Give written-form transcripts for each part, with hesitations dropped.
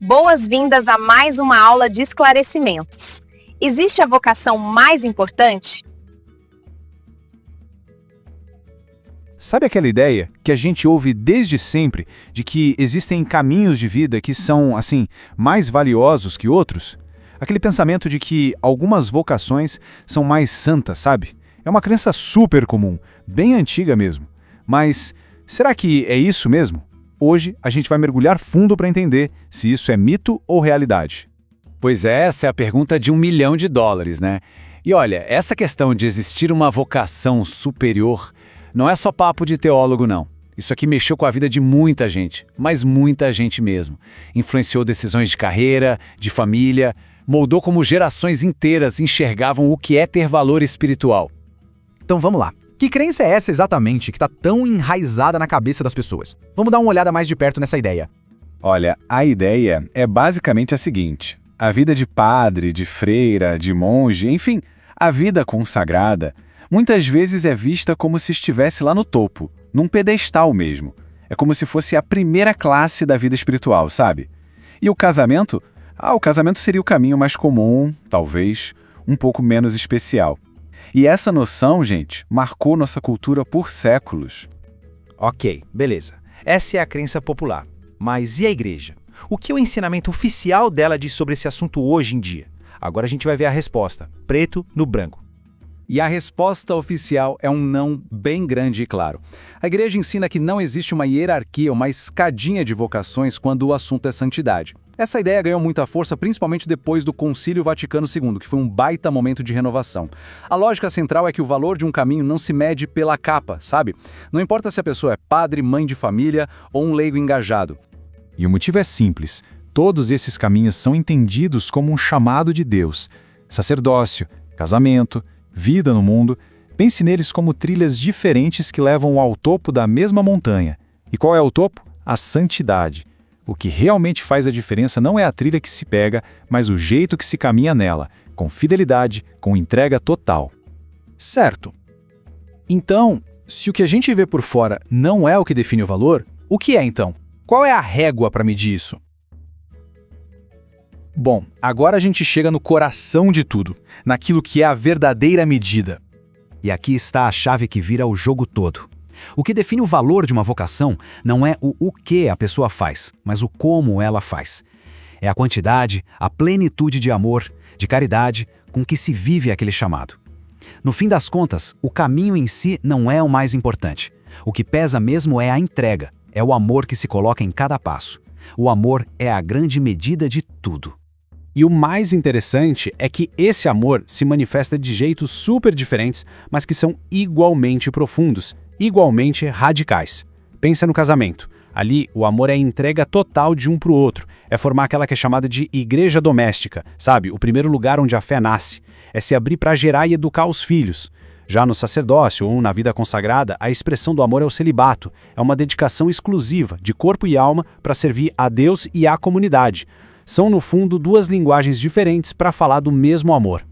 Boas-vindas a mais uma aula de esclarecimentos. Existe a vocação mais importante? Sabe aquela ideia que a gente ouve desde sempre de que existem caminhos de vida que são, assim, mais valiosos que outros? Aquele pensamento de que algumas vocações são mais santas, sabe? É uma crença super comum, bem antiga mesmo. Mas será que é isso mesmo? Hoje a gente vai mergulhar fundo para entender se isso é mito ou realidade. Pois é, essa é a pergunta de $1 milhão, né? E olha, essa questão de existir uma vocação superior não é só papo de teólogo, não. Isso aqui mexeu com a vida de muita gente, mas muita gente mesmo. Influenciou decisões de carreira, de família, moldou como gerações inteiras enxergavam o que é ter valor espiritual. Então vamos lá. Que crença é essa exatamente que está tão enraizada na cabeça das pessoas? Vamos dar uma olhada mais de perto nessa ideia. Olha, a ideia é basicamente a seguinte: a vida de padre, de freira, de monge, enfim, a vida consagrada, muitas vezes é vista como se estivesse lá no topo, num pedestal mesmo. É como se fosse a primeira classe da vida espiritual, sabe? E o casamento? O casamento seria o caminho mais comum, talvez, um pouco menos especial. E essa noção, gente, marcou nossa cultura por séculos. Ok, beleza. Essa é a crença popular. Mas e a igreja? O que o ensinamento oficial dela diz sobre esse assunto hoje em dia? Agora a gente vai ver a resposta, preto no branco. E a resposta oficial é um não bem grande e claro. A igreja ensina que não existe uma hierarquia, uma escadinha de vocações quando o assunto é santidade. Essa ideia ganhou muita força principalmente depois do Concílio Vaticano II, que foi um baita momento de renovação. A lógica central é que o valor de um caminho não se mede pela capa, sabe? Não importa se a pessoa é padre, mãe de família ou um leigo engajado. E o motivo é simples. Todos esses caminhos são entendidos como um chamado de Deus. Sacerdócio, casamento, vida no mundo, pense neles como trilhas diferentes que levam ao topo da mesma montanha. E qual é o topo? A santidade. O que realmente faz a diferença não é a trilha que se pega, mas o jeito que se caminha nela, com fidelidade, com entrega total. Certo. Então, se o que a gente vê por fora não é o que define o valor, o que é então? Qual é a régua para medir isso? Bom, agora a gente chega no coração de tudo, naquilo que é a verdadeira medida. E aqui está a chave que vira o jogo todo. O que define o valor de uma vocação não é o que a pessoa faz, mas o como ela faz. É a quantidade, a plenitude de amor, de caridade com que se vive aquele chamado. No fim das contas, o caminho em si não é o mais importante. O que pesa mesmo é a entrega, é o amor que se coloca em cada passo. O amor é a grande medida de tudo. E o mais interessante é que esse amor se manifesta de jeitos super diferentes, mas que são igualmente profundos, igualmente radicais. Pensa no casamento. Ali, o amor é a entrega total de um para o outro. É formar aquela que é chamada de igreja doméstica, sabe? O primeiro lugar onde a fé nasce. É se abrir para gerar e educar os filhos. Já no sacerdócio ou na vida consagrada, a expressão do amor é o celibato. É uma dedicação exclusiva, de corpo e alma, para servir a Deus e à comunidade. São, no fundo, duas linguagens diferentes para falar do mesmo amor.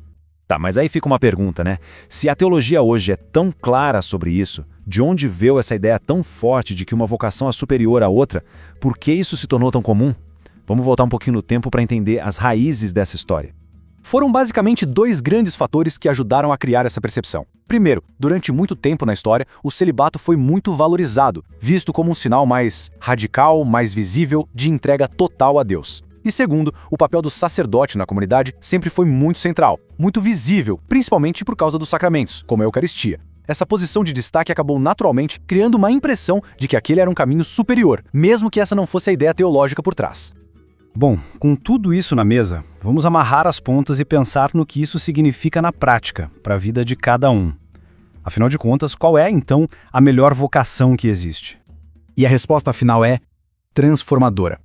Tá, mas aí fica uma pergunta, né? Se a teologia hoje é tão clara sobre isso, de onde veio essa ideia tão forte de que uma vocação é superior à outra? Por que isso se tornou tão comum? Vamos voltar um pouquinho no tempo para entender as raízes dessa história. Foram basicamente dois grandes fatores que ajudaram a criar essa percepção. Primeiro, durante muito tempo na história, o celibato foi muito valorizado, visto como um sinal mais radical, mais visível, de entrega total a Deus. E segundo, o papel do sacerdote na comunidade sempre foi muito central, muito visível, principalmente por causa dos sacramentos, como a Eucaristia. Essa posição de destaque acabou naturalmente criando uma impressão de que aquele era um caminho superior, mesmo que essa não fosse a ideia teológica por trás. Bom, com tudo isso na mesa, vamos amarrar as pontas e pensar no que isso significa na prática, para a vida de cada um. Afinal de contas, qual é, então, a melhor vocação que existe? E a resposta final é transformadora.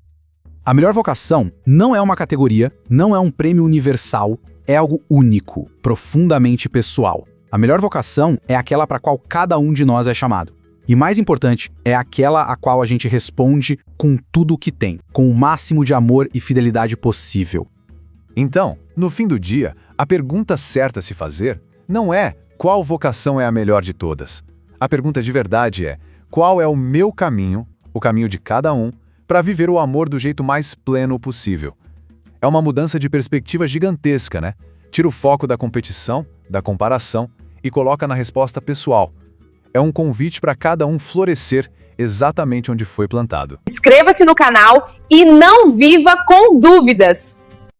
A melhor vocação não é uma categoria, não é um prêmio universal, é algo único, profundamente pessoal. A melhor vocação é aquela para a qual cada um de nós é chamado. E mais importante, é aquela a qual a gente responde com tudo o que tem, com o máximo de amor e fidelidade possível. Então, no fim do dia, a pergunta certa a se fazer não é qual vocação é a melhor de todas. A pergunta de verdade é qual é o meu caminho, o caminho de cada um, para viver o amor do jeito mais pleno possível. É uma mudança de perspectiva gigantesca, né? Tira o foco da competição, da comparação e coloca na resposta pessoal. É um convite para cada um florescer exatamente onde foi plantado. Inscreva-se no canal e não viva com dúvidas!